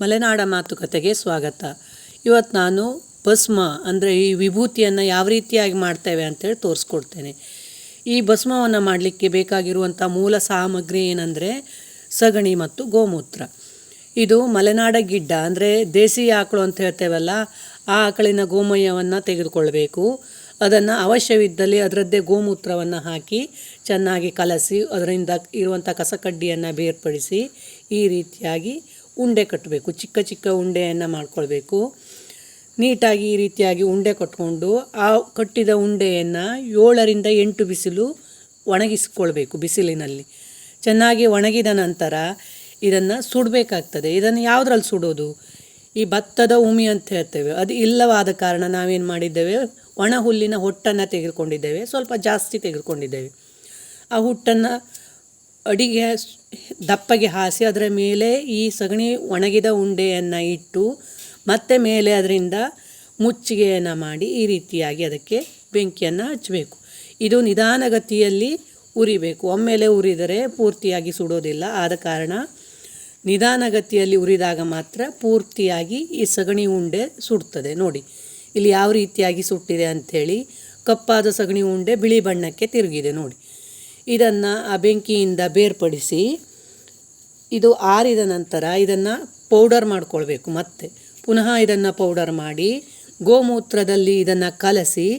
ಮಲೆನಾಡ ಮಾತುಕತೆಗೆ ಸ್ವಾಗತ. ಇವತ್ತು ನಾನು ಭಸ್ಮ ಅಂದರೆ ಈ ವಿಭೂತಿಯನ್ನು ಯಾವ ರೀತಿಯಾಗಿ ಮಾಡ್ತೇವೆ ಅಂತೇಳಿ ತೋರಿಸ್ಕೊಡ್ತೇನೆ. ಈ ಭಸ್ಮವನ್ನು ಮಾಡಲಿಕ್ಕೆ ಬೇಕಾಗಿರುವಂಥ ಮೂಲ ಸಾಮಗ್ರಿ ಏನಂದರೆ ಸಗಣಿ ಮತ್ತು ಗೋಮೂತ್ರ. ಇದು ಮಲೆನಾಡ ಗಿಡ್ಡ ಅಂದರೆ ದೇಸಿ ಆಕಳು ಅಂತ ಹೇಳ್ತೇವಲ್ಲ, ಆ ಆಕಳಿನ ಗೋಮಯವನ್ನು ತೆಗೆದುಕೊಳ್ಬೇಕು. ಅದನ್ನು ಅವಶ್ಯವಿದ್ದಲ್ಲಿ ಅದರದ್ದೇ ಗೋಮೂತ್ರವನ್ನು ಹಾಕಿ ಚೆನ್ನಾಗಿ ಕಲಸಿ ಅದರಿಂದ ಇರುವಂಥ ಕಸಕಡ್ಡಿಯನ್ನು ಬೇರ್ಪಡಿಸಿ ಈ ರೀತಿಯಾಗಿ ಉಂಡೆ ಕಟ್ಟಬೇಕು. ಚಿಕ್ಕ ಚಿಕ್ಕ ಉಂಡೆಯನ್ನು ಮಾಡಿಕೊಳ್ಬೇಕು. ನೀಟಾಗಿ ಈ ರೀತಿಯಾಗಿ ಉಂಡೆ ಕಟ್ಕೊಂಡು ಆ ಕಟ್ಟಿದ ಉಂಡೆಯನ್ನು 7ರಿಂದ 8 ಬಿಸಿಲು ಒಣಗಿಸ್ಕೊಳ್ಬೇಕು. ಬಿಸಿಲಿನಲ್ಲಿ ಚೆನ್ನಾಗಿ ಒಣಗಿದ ನಂತರ ಇದನ್ನು ಸುಡಬೇಕಾಗ್ತದೆ. ಇದನ್ನು ಯಾವುದ್ರಲ್ಲಿ ಸುಡೋದು? ಈ ಭತ್ತದ ಉಮಿ ಅಂತ ಹೇಳ್ತೇವೆ, ಅದು ಇಲ್ಲವಾದ ಕಾರಣ ನಾವೇನು ಮಾಡಿದ್ದೇವೆ, ಒಣ ಹುಲ್ಲಿನ ಹೊಟ್ಟನ್ನು ತೆಗೆದುಕೊಂಡಿದ್ದೇವೆ. ಸ್ವಲ್ಪ ಜಾಸ್ತಿ ತೆಗೆದುಕೊಂಡಿದ್ದೇವೆ. ಆ ಹುಟ್ಟನ್ನು ಅಡಿಗೆ ದಪ್ಪಗೆ ಹಾಸಿ ಅದರ ಮೇಲೆ ಈ ಸಗಣಿ ಒಣಗಿದ ಉಂಡೆಯನ್ನು ಇಟ್ಟು ಮತ್ತೆ ಮೇಲೆ ಅದರಿಂದ ಮುಚ್ಚಿಗೆಯನ್ನು ಮಾಡಿ ಈ ರೀತಿಯಾಗಿ ಅದಕ್ಕೆ ಬೆಂಕಿಯನ್ನು ಹಚ್ಚಬೇಕು. ಇದು ನಿಧಾನಗತಿಯಲ್ಲಿ ಉರಿಬೇಕು. ಒಮ್ಮೆಲೆ ಉರಿದರೆ ಪೂರ್ತಿಯಾಗಿ ಸುಡೋದಿಲ್ಲ. ಆದ ಕಾರಣ ನಿಧಾನಗತಿಯಲ್ಲಿ ಉರಿದಾಗ ಮಾತ್ರ ಪೂರ್ತಿಯಾಗಿ ಈ ಸಗಣಿ ಉಂಡೆ ಸುಡ್ತದೆ. ನೋಡಿ ಇಲ್ಲಿ ಯಾವ ರೀತಿಯಾಗಿ ಸುಟ್ಟಿದೆ ಅಂಥೇಳಿ. ಕಪ್ಪಾದ ಸಗಣಿ ಉಂಡೆ ಬಿಳಿ ಬಣ್ಣಕ್ಕೆ ತಿರುಗಿದೆ ನೋಡಿ. ಇದನ್ನು ಆ ಬೆಂಕಿಯಿಂದ ಬೇರ್ಪಡಿಸಿ ಇದು ಆರಿದ ನಂತರ ಇದನ್ನು ಪೌಡರ್ ಮಾಡಿಕೊಳ್ಬೇಕು. ಮತ್ತೆ ಪುನಃ ಇದನ್ನು ಪೌಡರ್ ಮಾಡಿ ಗೋಮೂತ್ರದಲ್ಲಿ ಇದನ್ನು ಕಲಸಿ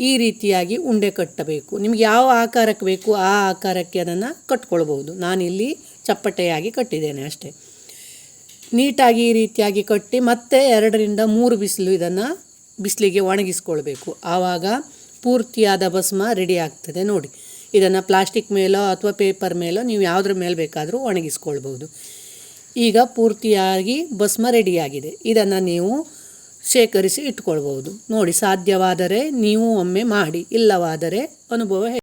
ಈ ರೀತಿಯಾಗಿ ಉಂಡೆ ಕಟ್ಟಬೇಕು. ನಿಮ್ಗೆ ಯಾವ ಆಕಾರಕ್ಕೆ ಬೇಕು ಆ ಆಕಾರಕ್ಕೆ ಅದನ್ನು ಕಟ್ಕೊಳ್ಬೋದು. ನಾನಿಲ್ಲಿ ಚಪ್ಪಟೆಯಾಗಿ ಕಟ್ಟಿದ್ದೇನೆ ಅಷ್ಟೇ. ನೀಟಾಗಿ ಈ ರೀತಿಯಾಗಿ ಕಟ್ಟಿ ಮತ್ತೆ 2ರಿಂದ 3 ಬಿಸಿಲು ಇದನ್ನು ಬಿಸಿಲಿಗೆ ಒಣಗಿಸ್ಕೊಳ್ಬೇಕು. ಆವಾಗ ಪೂರ್ತಿಯಾದ ಭಸ್ಮ ರೆಡಿ ಆಗ್ತದೆ. ನೋಡಿ, ಇದನ್ನು ಪ್ಲಾಸ್ಟಿಕ್ ಮೇಲೋ ಅಥವಾ ಪೇಪರ್ ಮೇಲೋ ನೀವು ಯಾವುದ್ರ ಮೇಲೆ ಬೇಕಾದರೂ ಒಣಗಿಸ್ಕೊಳ್ಬೋದು. ಈಗ ಪೂರ್ತಿಯಾಗಿ ಭಸ್ಮ ರೆಡಿಯಾಗಿದೆ. ಇದನ್ನು ನೀವು ಶೇಖರಿಸಿ ಇಟ್ಕೊಳ್ಬೋದು. ನೋಡಿ, ಸಾಧ್ಯವಾದರೆ ನೀವು ಒಮ್ಮೆ ಮಾಡಿ, ಇಲ್ಲವಾದರೆ ಅನುಭವ